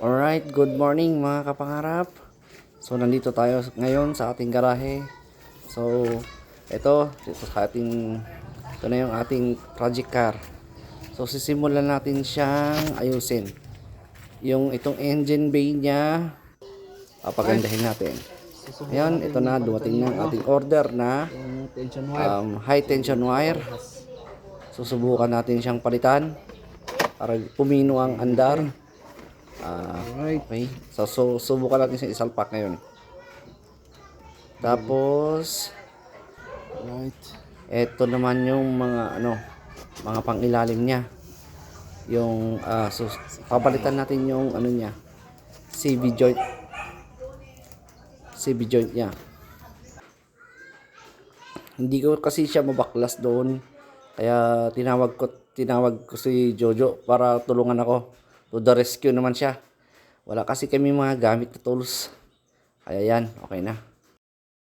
Alright, good morning mga kapangarap. So nandito tayo ngayon sa ating garahe. So dito sa ito na yung ating project car. So sisimulan natin siyang ayusin. Yung itong engine bay niya, papagandahin natin. Ayan, ito na, dumating na ang ating order na high tension wire. Susubukan natin siyang palitan para pumino ang andar. Okay. So subukan natin siyang isalpak ngayon. Tapos ito naman yung mga pangilalim niya. Yung papalitan natin yung niya, CV joint. CV joint niya. Hindi ko kasi siya mabaklas doon. Kaya tinawag ko si Jojo para tulungan ako. To the rescue naman siya. Wala kasi kami mga gamit na tools. Kaya yan, okay na.